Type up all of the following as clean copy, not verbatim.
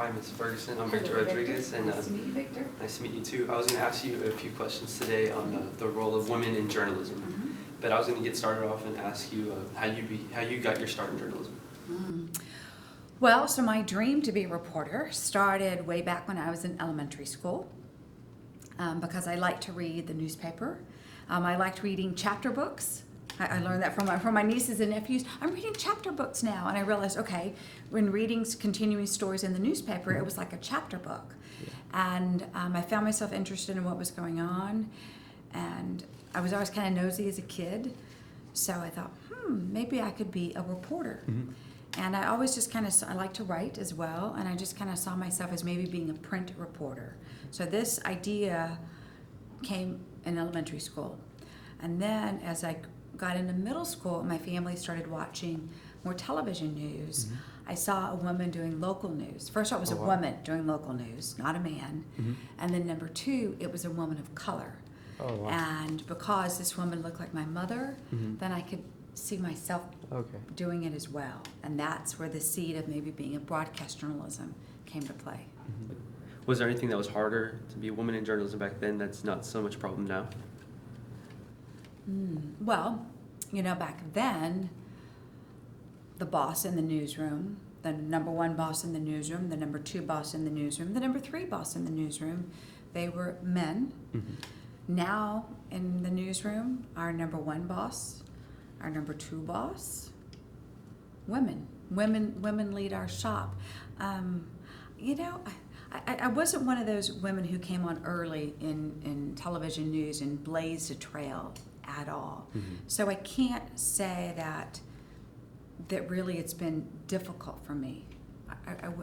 Hi, Ms. Ferguson. I'm Hello, Victor Rodriguez. Victor. Nice to meet you, Victor. Nice to meet you too. I was going to ask you a few questions today on the role of women in journalism. But I was going to get started off and ask you how you got your start in journalism. Well, so my dream to be a reporter started way back when I was in elementary school because I liked to read the newspaper. I liked reading chapter books. I learned that from my nieces and nephews. I'm reading chapter books now, and I realized, okay, when reading continuing stories in the newspaper, it was like a chapter book. Yeah. And I found myself interested in what was going on, and I was always kind of nosy as a kid, so I thought, maybe I could be a reporter. And I always just I like to write as well, and I just kind of saw myself as maybe being a print reporter. So this idea came in elementary school. And then as I got into middle school, my family started watching more television news. I saw a woman doing local news. First, it was a woman doing local news, not a man. And then number two, it was a woman of color. Oh, wow. And because this woman looked like my mother, then I could see myself doing it as well. And that's where the seed of maybe being a broadcast journalism came to play. Was there anything that was harder to be a woman in journalism back then that's not so much a problem now? Well, back then, the boss in the newsroom, the number one boss in the newsroom, the number two boss in the newsroom, the number three boss in the newsroom, they were men. Now, in the newsroom, our number one boss, our number two boss, women. Women lead our shop. I wasn't one of those women who came on early in television news and blazed a trail at all. So I can't say that really it's been difficult for me.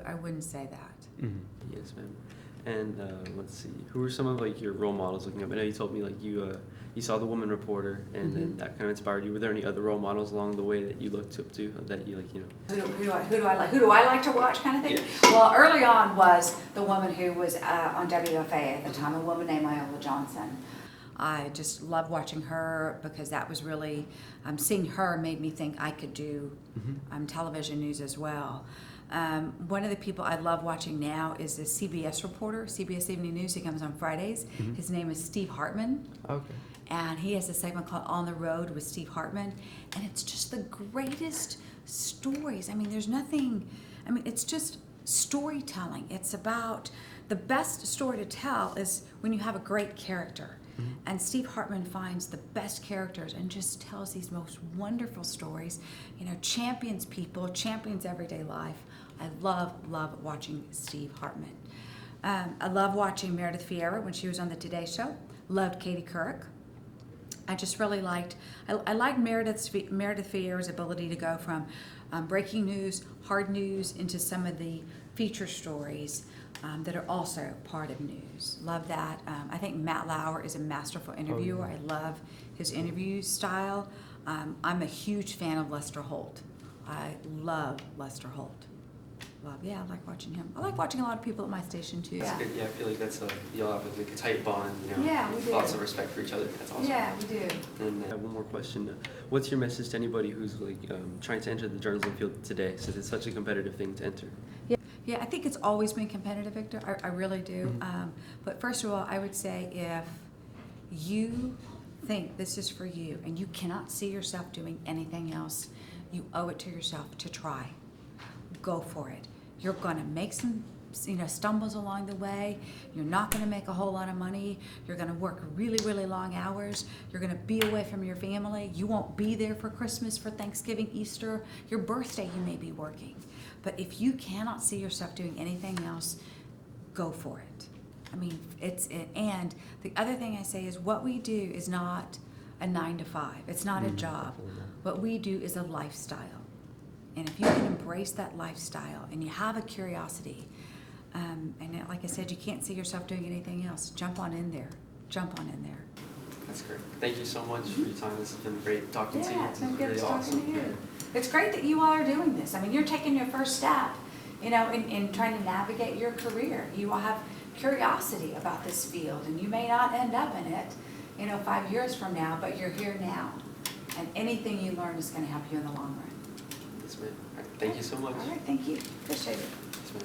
I wouldn't say that. Yes, ma'am. And let's see, who were some of your role models looking up? I know you told me you saw the woman reporter, and then that kind of inspired you. Were there any other role models along the way that you looked up to that you Who do I like to watch, kind of thing? Yes. Well, early on was the woman who was on WFA at the time, a woman named Iola Johnson. I just loved watching her because that was really, seeing her made me think I could do television news as well. One of the people I love watching now is a CBS reporter, CBS Evening News. He comes on Fridays. His name is Steve Hartman. Okay. And he has a segment called On the Road with Steve Hartman. And it's just the greatest stories. It's just storytelling. It's about the best story to tell is when you have a great character. And Steve Hartman finds the best characters and just tells these most wonderful stories, champions people, champions everyday life. I love watching Steve Hartman. I love watching Meredith Vieira when she was on the Today Show. Loved Katie Couric. I just really liked Meredith Vieira's ability to go from breaking news, hard news, into some of the feature stories that are also part of news. Love that. I think Matt Lauer is a masterful interviewer. I love his interview style. I'm a huge fan of Lester Holt. I love Lester Holt. I like watching him. I like watching a lot of people at my station too. That's good. Yeah, I feel like you'll have a tight bond. Yeah, we do. Lots of respect for each other. That's awesome. Yeah, we do. And I have one more question. What's your message to anybody who's trying to enter the journalism field today, since it's such a competitive thing to enter? Yeah, I think it's always been competitive, Victor. I really do. But first of all, I would say if you think this is for you and you cannot see yourself doing anything else, you owe it to yourself to try. Go for it. You're going to make some stumbles along the way. You're not going to make a whole lot of money. You're going to work really, really long hours. You're going to be away from your family. You won't be there for Christmas, for Thanksgiving, Easter. Your birthday, you may be working. But if you cannot see yourself doing anything else, go for it. And the other thing I say is what we do is not a 9 to 5. It's not a job. What we do is a lifestyle. And if you can embrace that lifestyle and you have a curiosity, and like I said, you can't see yourself doing anything else, jump on in there. That's great. Thank you so much for your time. This has been great talking to you. Yeah, it's been good really talking to you. It's great that you all are doing this. You're taking your first step, in trying to navigate your career. You all have curiosity about this field, and you may not end up in it, 5 years from now, but you're here now. And anything you learn is going to help you in the long run. Yes, ma'am. All right. Thank you so much. All right, thank you. Appreciate it. Yes, ma'am.